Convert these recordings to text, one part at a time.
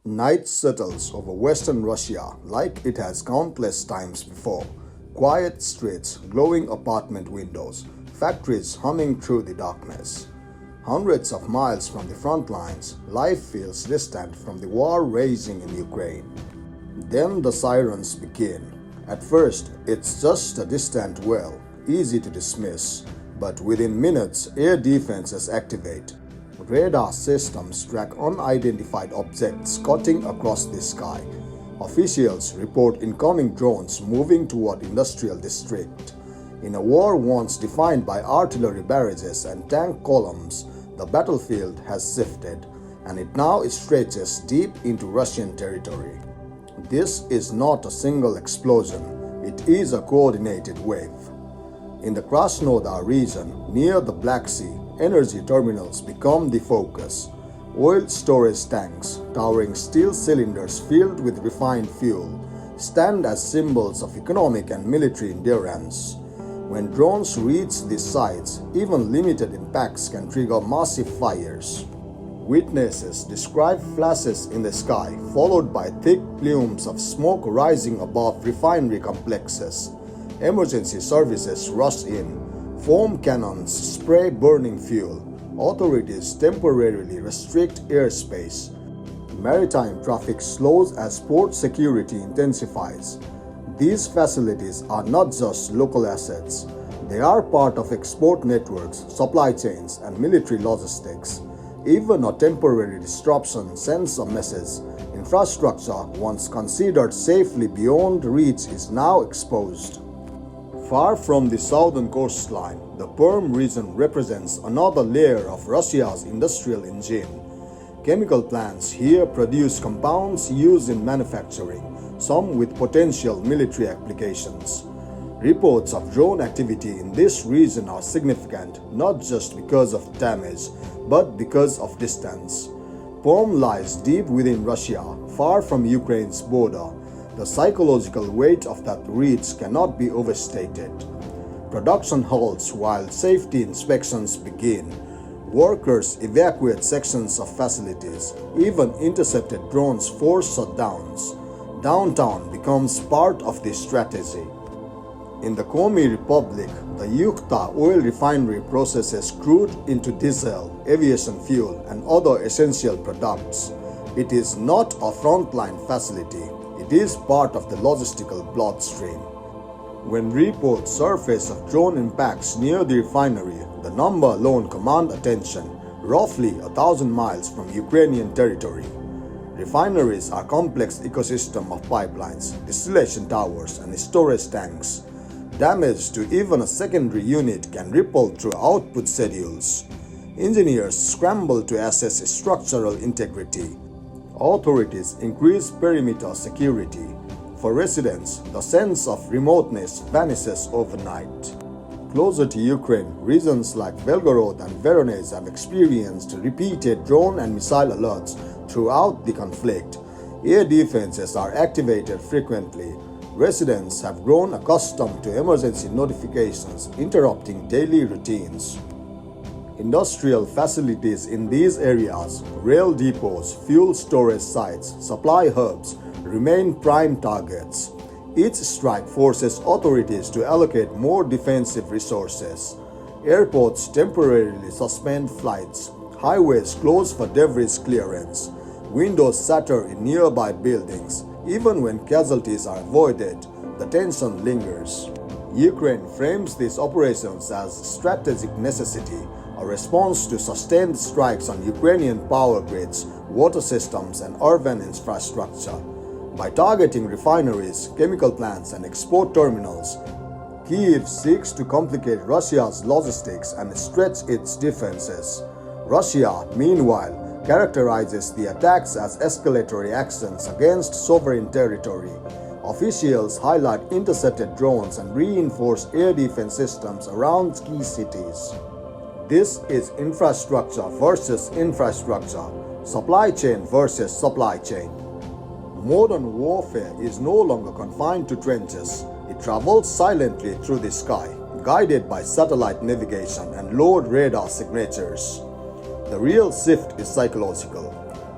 Night settles over western Russia like it has countless times before. Quiet streets, glowing apartment windows, factories humming through the darkness. Hundreds of miles from the front lines, life feels distant from the war raging in Ukraine. Then the sirens begin. At first, it's just a distant wail, easy to dismiss, but within minutes, air defenses activate. Radar systems track unidentified objects cutting across the sky. Officials report incoming drones moving toward industrial district. In a war once defined by artillery barrages and tank columns, the battlefield has shifted, and it now stretches deep into Russian territory. This is not a single explosion, it is a coordinated wave. In the Krasnodar region, near the Black Sea, energy terminals become the focus. Oil storage tanks, towering steel cylinders filled with refined fuel, stand as symbols of economic and military endurance. When drones reach these sites, even limited impacts can trigger massive fires. Witnesses describe flashes in the sky, followed by thick plumes of smoke rising above refinery complexes. Emergency services rush in. Foam cannons spray burning fuel. Authorities temporarily restrict airspace. Maritime traffic slows as port security intensifies. These facilities are not just local assets. They are part of export networks, supply chains, and military logistics. Even a temporary disruption sends a message. Infrastructure, once considered safely beyond reach, is now exposed. Far from the southern coastline, the Perm region represents another layer of Russia's industrial engine. Chemical plants here produce compounds used in manufacturing, some with potential military applications. Reports of drone activity in this region are significant not just because of damage, but because of distance. Perm lies deep within Russia, far from Ukraine's border. The psychological weight of that reach cannot be overstated. Production halts while safety inspections begin. Workers evacuate sections of facilities. Even intercepted drones force shutdowns. Downtown becomes part of the strategy. In the Komi Republic, the Yukhta oil refinery processes crude into diesel, aviation fuel, and other essential products. It is not a frontline facility. It is part of the logistical bloodstream. When reports surface of drone impacts near the refinery, the number alone commands attention, roughly 1,000 miles from Ukrainian territory. Refineries are complex ecosystem of pipelines, distillation towers, and storage tanks. Damage to even a secondary unit can ripple through output schedules. Engineers scramble to assess structural integrity. Authorities increase perimeter security. For residents, the sense of remoteness vanishes overnight. Closer to Ukraine, regions like Belgorod and Voronezh have experienced repeated drone and missile alerts throughout the conflict. Air defenses are activated frequently. Residents have grown accustomed to emergency notifications interrupting daily routines. Industrial facilities in these areas, rail depots, fuel storage sites, supply hubs, remain prime targets. Each strike forces authorities to allocate more defensive resources. Airports temporarily suspend flights. Highways close for debris clearance. Windows shatter in nearby buildings. Even when casualties are avoided, the tension lingers. Ukraine frames these operations as strategic necessity, a response to sustained strikes on Ukrainian power grids, water systems, and urban infrastructure. By targeting refineries, chemical plants, and export terminals, Kyiv seeks to complicate Russia's logistics and stretch its defenses. Russia, meanwhile, characterizes the attacks as escalatory actions against sovereign territory. Officials highlight intercepted drones and reinforce air defense systems around key cities. This is infrastructure versus infrastructure, supply chain versus supply chain. Modern warfare is no longer confined to trenches. It travels silently through the sky, guided by satellite navigation and low radar signatures. The real shift is psychological.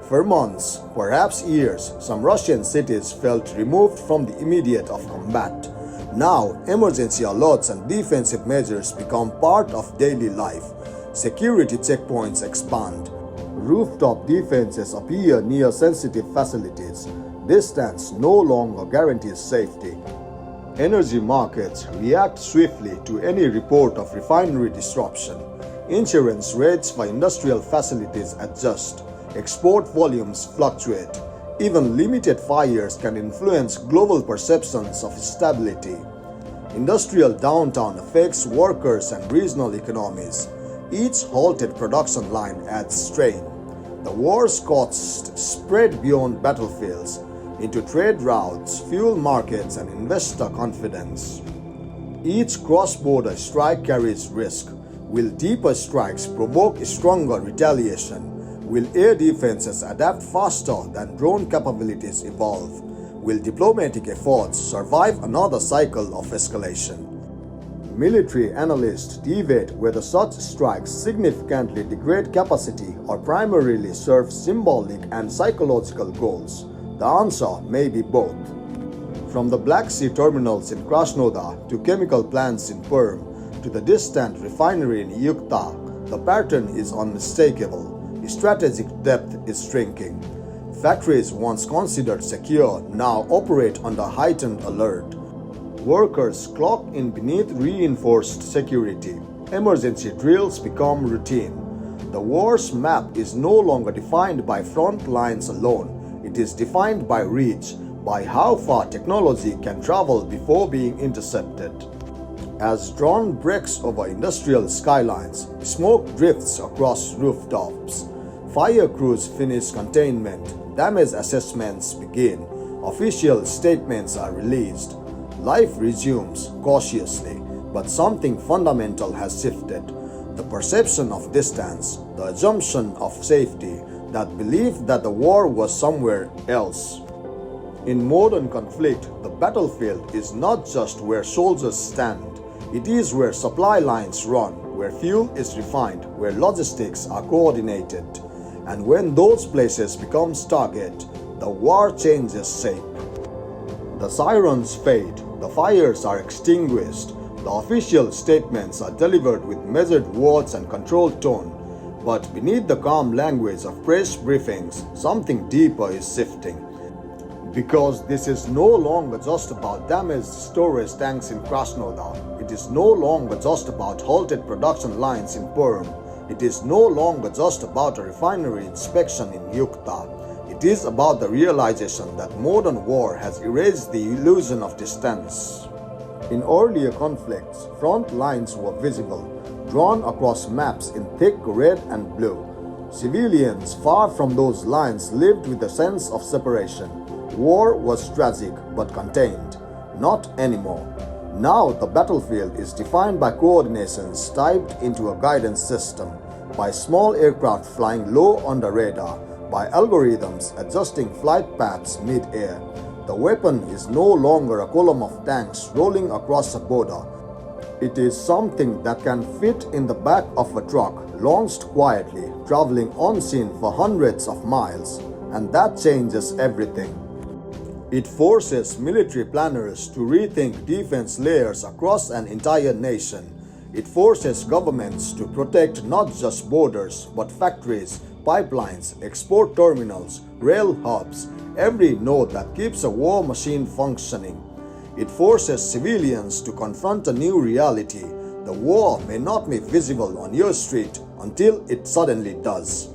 For months, perhaps years, some Russian cities felt removed from the immediate of combat. Now, emergency alerts and defensive measures become part of daily life. Security checkpoints expand. Rooftop defenses appear near sensitive facilities. Distance no longer guarantees safety. Energy markets react swiftly to any report of refinery disruption. Insurance rates for industrial facilities adjust. Export volumes fluctuate. Even limited fires can influence global perceptions of stability. Industrial downturn affects workers and regional economies. Each halted production line adds strain. The war's costs spread beyond battlefields into trade routes, fuel markets, and investor confidence. Each cross-border strike carries risk. Will deeper strikes provoke stronger retaliation? Will air defenses adapt faster than drone capabilities evolve? Will diplomatic efforts survive another cycle of escalation? Military analysts debate whether such strikes significantly degrade capacity or primarily serve symbolic and psychological goals. The answer may be both. From the Black Sea terminals in Krasnodar to chemical plants in Perm to the distant refinery in Yukta, the pattern is unmistakable. Strategic depth is shrinking. Factories once considered secure now operate under heightened alert. Workers clock in beneath reinforced security. Emergency drills become routine. The war's map is no longer defined by front lines alone. It is defined by reach, by how far technology can travel before being intercepted. As dawn breaks over industrial skylines, smoke drifts across rooftops. Fire crews finish containment, damage assessments begin, official statements are released. Life resumes cautiously, but something fundamental has shifted. The perception of distance, the assumption of safety, that belief that the war was somewhere else. In modern conflict, the battlefield is not just where soldiers stand. It is where supply lines run, where fuel is refined, where logistics are coordinated. And when those places become target, the war changes shape. The sirens fade, the fires are extinguished, the official statements are delivered with measured words and controlled tone. But beneath the calm language of press briefings, something deeper is shifting. Because this is no longer just about damaged storage tanks in Krasnodar. It is no longer just about halted production lines in Perm. It is no longer just about a refinery inspection in Yukta. It is about the realization that modern war has erased the illusion of distance. In earlier conflicts, front lines were visible, drawn across maps in thick red and blue. Civilians far from those lines lived with a sense of separation. War was tragic but contained. Not anymore. Now the battlefield is defined by coordinations typed into a guidance system, by small aircraft flying low on the radar, by algorithms adjusting flight paths mid-air. The weapon is no longer a column of tanks rolling across a border. It is something that can fit in the back of a truck, launched quietly, traveling unseen for hundreds of miles. And that changes everything. It forces military planners to rethink defense layers across an entire nation. It forces governments to protect not just borders, but factories, pipelines, export terminals, rail hubs, every node that keeps a war machine functioning. It forces civilians to confront a new reality. The war may not be visible on your street until it suddenly does.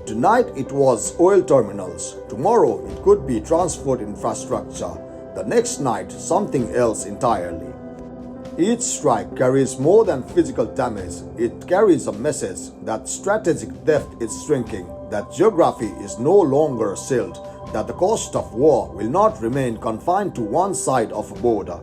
Tonight it was oil terminals. Tomorrow it could be transport infrastructure. The next night something else entirely. Each strike carries more than physical damage. It carries a message that strategic depth is shrinking, that geography is no longer a shield, that the cost of war will not remain confined to one side of a border.